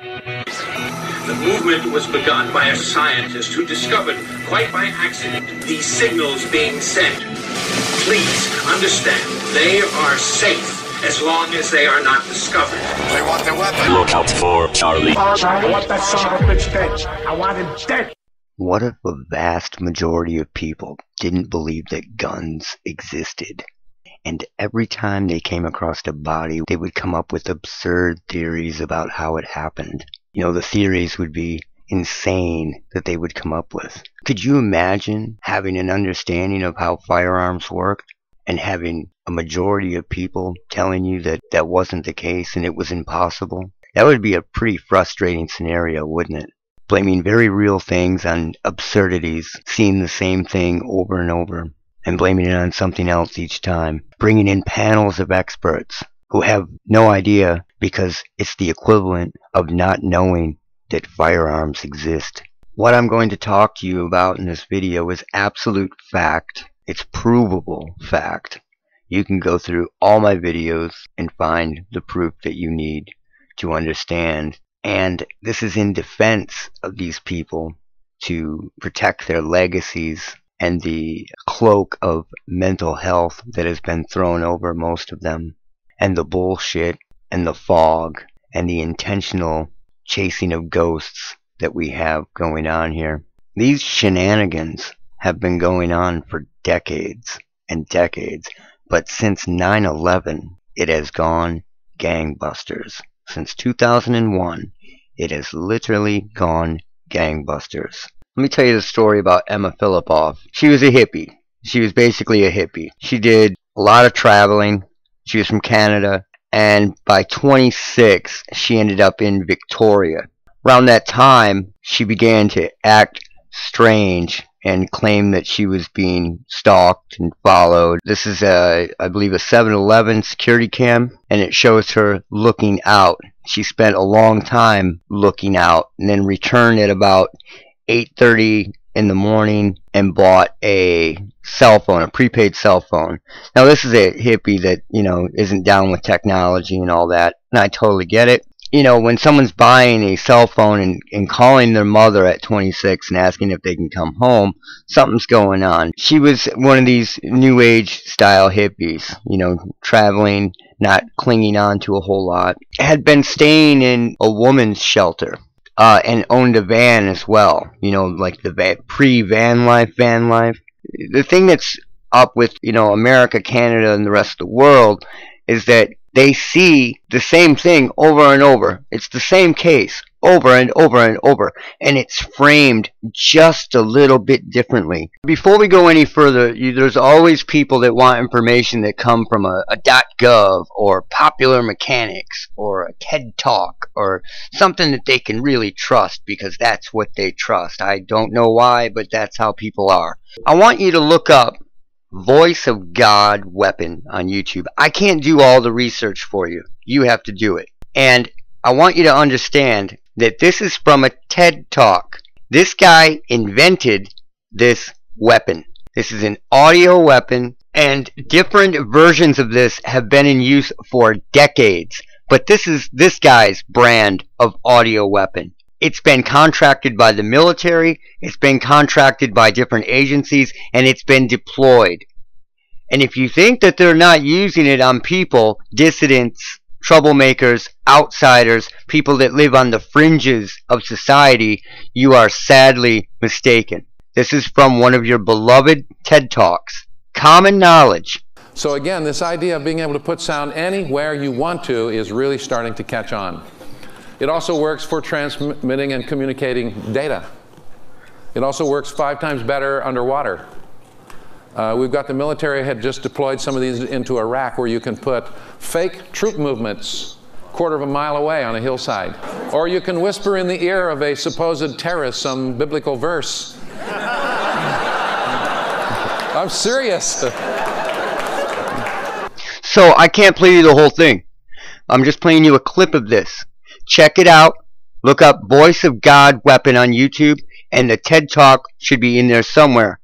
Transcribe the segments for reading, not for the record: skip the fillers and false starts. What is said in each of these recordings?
The movement was begun by a scientist who discovered, quite by accident, these signals being sent. Please understand, they are safe as long as they are not discovered. They want the weapon. Look out for Charlie. I want that son of a bitch dead. I want him dead. What if a vast majority of people didn't believe that guns existed? And every time they came across a body, they would come up with absurd theories about how it happened. You know, the theories would be insane that they would come up with. Could you imagine having an understanding of how firearms worked and having a majority of people telling you that that wasn't the case and it was impossible? That would be a pretty frustrating scenario, wouldn't it? Blaming very real things on absurdities, seeing the same thing over and over, and blaming it on something else each time. Bringing in panels of experts who have no idea because it's the equivalent of not knowing that firearms exist. What I'm going to talk to you about in this video is absolute fact. It's provable fact. You can go through all my videos and find the proof that you need to understand. And this is in defense of these people, to protect their legacies and the cloak of mental health that has been thrown over most of them, and the bullshit and the fog and the intentional chasing of ghosts that we have going on here. These shenanigans have been going on for decades and decades, but since 9/11 it has gone gangbusters. Since 2001 it has literally gone gangbusters. Let me tell you the story about Emma Fillipoff. She was a hippie. She was basically a hippie. She did a lot of traveling. She was from Canada, and by 26 she ended up in Victoria. Around that time she began to act strange and claim that she was being stalked and followed. This is I believe a 7-Eleven security cam, and it shows her looking out. She spent a long time looking out and then returned at about 8:30 in the morning and bought a cell phone, a prepaid cell phone. Now this is a hippie that, you know, isn't down with technology and all that, and I totally get it. You know, when someone's buying a cell phone and calling their mother at 26 and asking if they can come home, something's going on. She was one of these new age style hippies, you know, traveling, not clinging on to a whole lot. Had been staying in a woman's shelter, and owned a van as well, you know, like the pre-van life. The thing that's up with, you know, America, Canada, and the rest of the world is that they see the same thing over and over. It's the same case over and over and over, and it's framed just a little bit differently. Before we go any further, there's always people that want information that come from a .gov or Popular Mechanics or a TED Talk or something that they can really trust because that's what they trust. I don't know why, but that's how people are. I want you to look up Voice of God Weapon on YouTube. I can't do all the research for you. You have to do it. And I want you to understand that this is from a TED Talk. This guy invented this weapon. This is an audio weapon, and different versions of this have been in use for decades. But this is this guy's brand of audio weapon. It's been contracted by the military, it's been contracted by different agencies, and it's been deployed. And if you think that they're not using it on people, dissidents, troublemakers, outsiders, people that live on the fringes of society, you are sadly mistaken. This is from one of your beloved TED Talks. Common knowledge. So again, this idea of being able to put sound anywhere you want to is really starting to catch on. It also works for transmitting and communicating data. It also works 5 times better underwater. We've got the military had just deployed some of these into Iraq, where you can put fake troop movements a quarter of a mile away on a hillside. Or you can whisper in the ear of a supposed terrorist some biblical verse. I'm serious. So I can't play you the whole thing. I'm just playing you a clip of this. Check it out. Look up Voice of God Weapon on YouTube, and the TED Talk should be in there somewhere.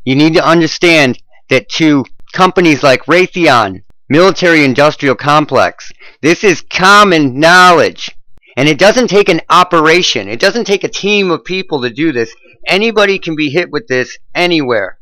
You need to understand that to companies like Raytheon, military industrial complex, this is common knowledge. And it doesn't take an operation. It doesn't take a team of people to do this. Anybody can be hit with this anywhere.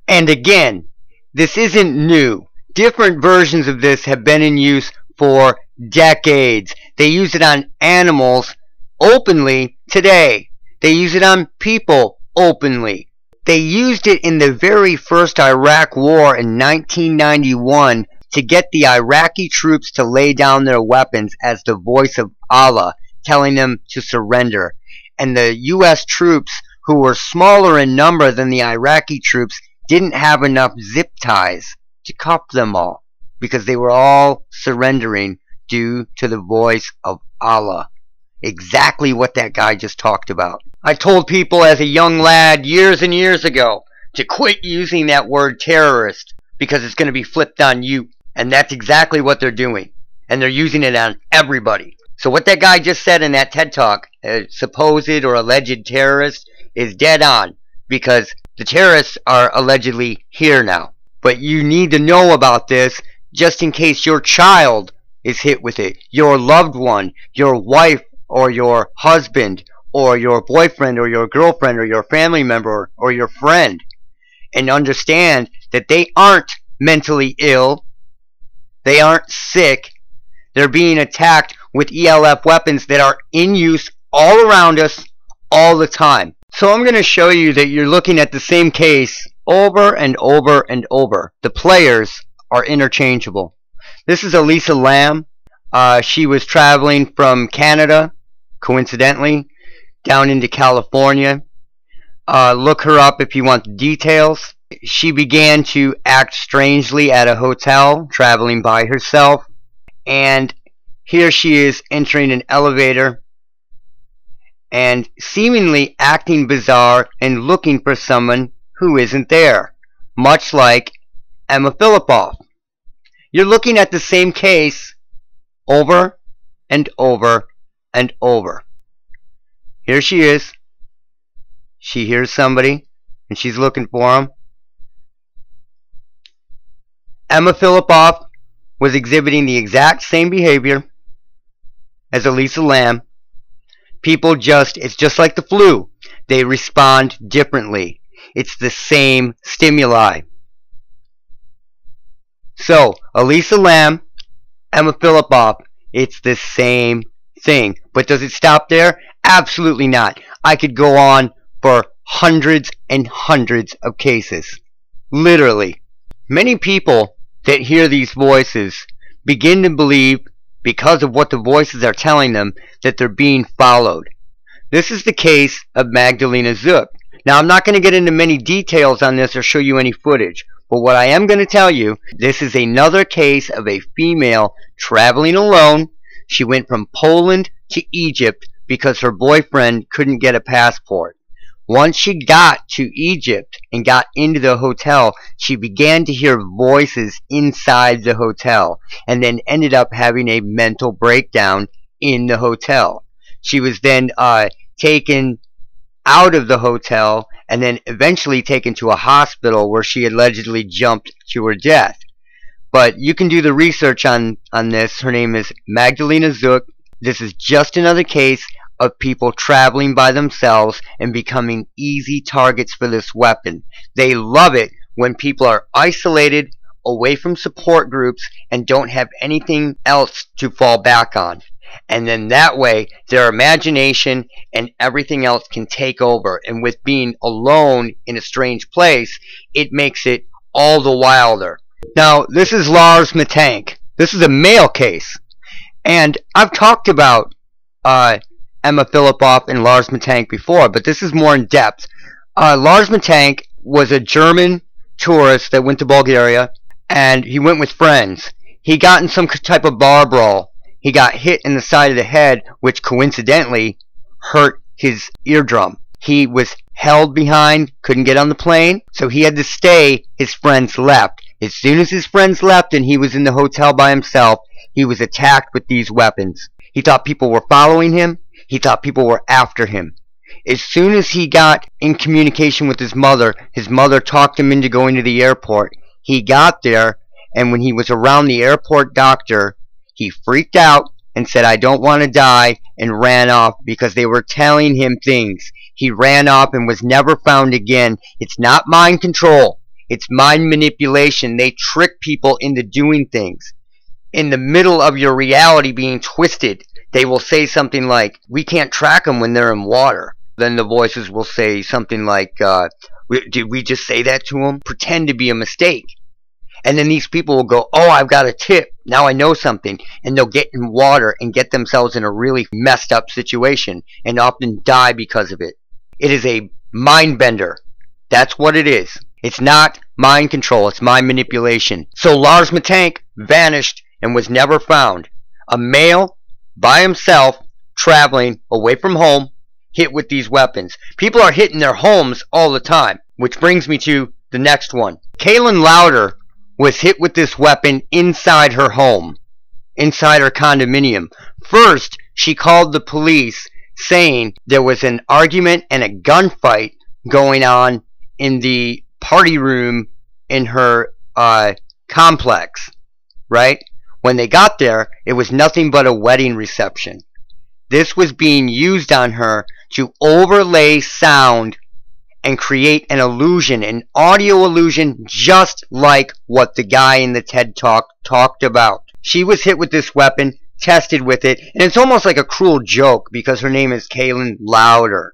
And again, this isn't new. Different versions of this have been in use for decades. They use it on animals openly today. They use it on people openly. They used it in the very first Iraq War in 1991 to get the Iraqi troops to lay down their weapons as the voice of Allah, telling them to surrender. And the U.S. troops, who were smaller in number than the Iraqi troops, didn't have enough zip ties to cuff them all, because they were all surrendering due to the voice of Allah. Exactly what that guy just talked about. I told people as a young lad years and years ago to quit using that word terrorist, because it's going to be flipped on you. And that's exactly what they're doing. And they're using it on everybody. So what that guy just said in that TED Talk, supposed or alleged terrorist, is dead on. Because the terrorists are allegedly here now. But you need to know about this just in case your child is hit with it. Your loved one, your wife or your husband or your boyfriend or your girlfriend or your family member or your friend. And understand that they aren't mentally ill. They aren't sick. They're being attacked with ELF weapons that are in use all around us all the time. So I'm going to show you that you're looking at the same case over and over and over. The players are interchangeable. This is Elisa Lam. She was traveling from Canada, coincidentally, down into California. Look her up if you want the details. She began to act strangely at a hotel, traveling by herself. And here she is entering an elevator and seemingly acting bizarre and looking for someone who isn't there. Much like Emma Fillipoff. You're looking at the same case over and over and over. Here she is. She hears somebody and she's looking for him. Emma Fillipoff was exhibiting the exact same behavior as Elisa Lam. People it's just like the flu. They respond differently. It's the same stimuli. So, Elisa Lam, Emma Fillipoff, it's the same thing. But does it stop there? Absolutely not. I could go on for hundreds and hundreds of cases. Literally. Many people that hear these voices begin to believe, because of what the voices are telling them, that they're being followed. This is the case of Magdalena Zuk. Now, I'm not going to get into many details on this or show you any footage, but what I am going to tell you, this is another case of a female traveling alone. She went from Poland to Egypt because her boyfriend couldn't get a passport. Once she got to Egypt and got into the hotel, she began to hear voices inside the hotel and then ended up having a mental breakdown in the hotel. She was then taken out of the hotel and then eventually taken to a hospital where she allegedly jumped to her death. But you can do the research on this. Her name is Magdalena Zuk. This is just another case of people traveling by themselves and becoming easy targets for this weapon. They love it when people are isolated, away from support groups, and don't have anything else to fall back on. And then that way, their imagination and everything else can take over. And with being alone in a strange place, it makes it all the wilder. Now, this is Lars Mittank. This is a male case. And I've talked about Emma Fillipoff and Lars Mittank before, but this is more in depth. Lars Mittank was a German tourist that went to Bulgaria, and he went with friends. He got in some type of bar brawl. He got hit in the side of the head, which coincidentally hurt his eardrum. He was held behind, couldn't get on the plane, so he had to stay. His friends left. As soon as his friends left and he was in the hotel by himself, he was attacked with these weapons. He thought people were following him. He thought people were after him. As soon as he got in communication with his mother talked him into going to the airport. He got there, and when he was around the airport doctor, he freaked out and said, "I don't want to die," and ran off because they were telling him things. He ran off and was never found again. It's not mind control. It's mind manipulation. They trick people into doing things. In the middle of your reality being twisted, they will say something like, "We can't track them when they're in water." Then the voices will say something like, "Did we just say that to them?" Pretend to be a mistake. And then these people will go, "Oh, I've got a tip. Now I know something." And they'll get in water and get themselves in a really messed up situation and often die because of it. It is a mind bender. That's what it is. It's not mind control. It's mind manipulation. So Lars Mittank vanished and was never found. A male by himself traveling away from home, hit with these weapons. People are hitting their homes all the time, which brings me to the next one. Kaylin Louder was hit with this weapon inside her home, inside her condominium. First, she called the police saying there was an argument and a gunfight going on in the party room in her complex, right? When they got there, it was nothing but a wedding reception. This was being used on her to overlay sound and create an illusion, an audio illusion, just like what the guy in the TED Talk talked about. She was hit with this weapon, tested with it, and it's almost like a cruel joke because her name is Kaylin Louder.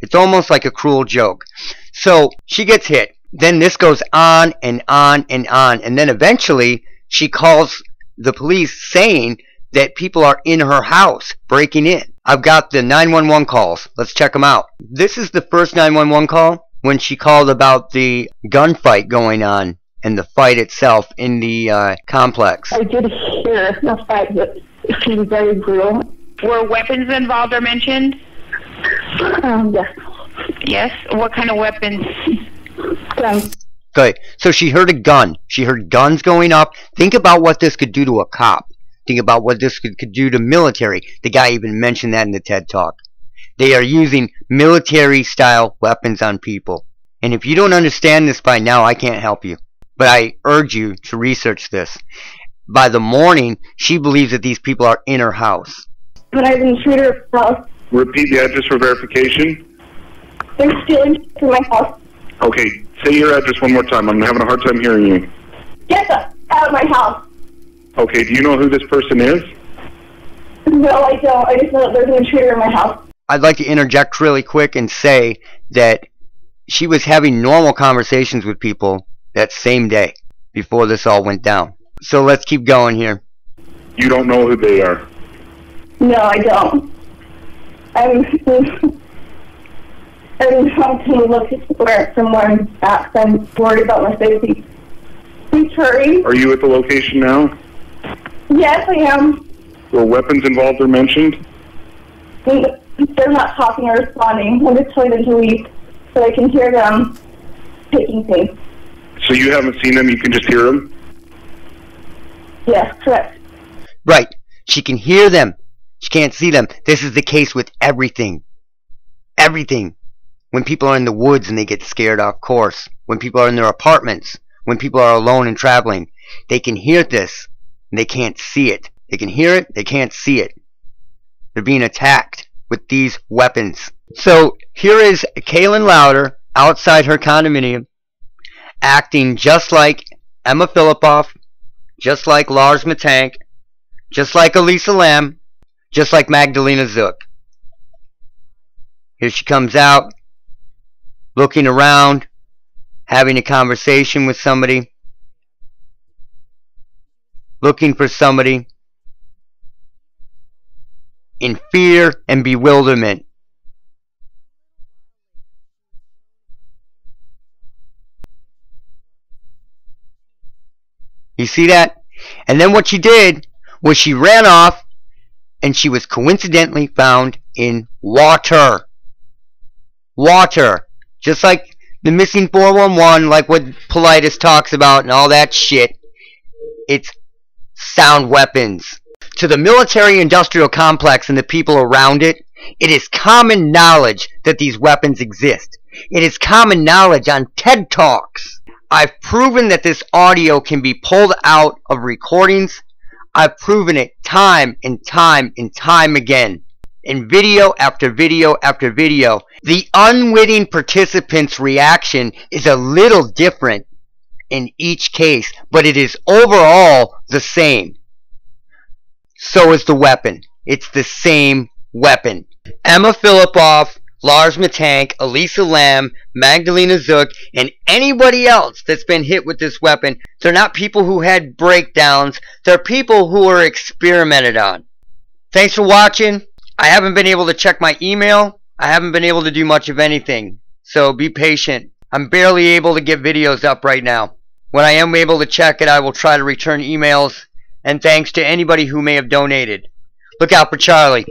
It's almost like a cruel joke. So she gets hit. Then this goes on and on and on. And then eventually she calls the police saying that people are in her house breaking in. I've got the 911 calls. Let's check them out. This is the first 911 call when she called about the gunfight going on and the fight itself in the complex. I did hear the fight, but it seemed very brutal. Were weapons involved or mentioned? Yes. Yes? What kind of weapons? Guns. Okay, so she heard a gun. She heard guns going up. Think about what this could do to a cop. Think about what this could do to military. The guy even mentioned that in the TED Talk. They are using military-style weapons on people. And if you don't understand this by now, I can't help you. But I urge you to research this. By the morning, she believes that these people are in her house. When I was in Shooter's house, Repeat the address for verification. they're stealing from my house. Okay, say your address one more time. I'm having a hard time hearing you. Get the out of my house. Okay, do you know who this person is? No, I don't. I just know that there's an intruder in my house. I'd like to interject really quick and say that she was having normal conversations with people that same day before this all went down. So let's keep going here. You don't know who they are? No, I don't. I'm trying to look where somewhere back. I'm worried about my safety. Please hurry. Are you at the location now? Yes, I am. Were weapons involved or mentioned? They're not talking or responding. I'm just telling them to leave so I can hear them taking things. So you haven't seen them, you can just hear them? Yes, correct. Right. She can hear them. She can't see them. This is the case with everything. Everything. When people are in the woods and they get scared off course. When people are in their apartments. When people are alone and traveling. They can hear this and they can't see it. They can hear it, they can't see it. They're being attacked with these weapons. So here is Kaylin Louder outside her condominium acting just like Emma Fillipoff, just like Lars Mittank, just like Elisa Lam, just like Magdalena Zuk. Here she comes out, looking around, having a conversation with somebody, looking for somebody, in fear and bewilderment. You see that? And then what she did was she ran off and she was coincidentally found in water. Water. Just like the missing 411, like what Politis talks about and all that shit. It's sound weapons. To the military-industrial complex and the people around it, it is common knowledge that these weapons exist. It is common knowledge on TED Talks. I've proven that this audio can be pulled out of recordings. I've proven it time and time and time again. In video after video after video. The unwitting participant's reaction is a little different in each case, but it is overall the same. So is the weapon. It's the same weapon. Emma Fillipoff, Lars Mittank, Elisa Lam, Magdalena Zuk, and anybody else that's been hit with this weapon, they're not people who had breakdowns. They're people who are experimented on. Thanks for watching. I haven't been able to check my email. I haven't been able to do much of anything. So be patient. I'm barely able to get videos up right now. When I am able to check it, I will try to return emails. And thanks to anybody who may have donated. Look out for Charlie.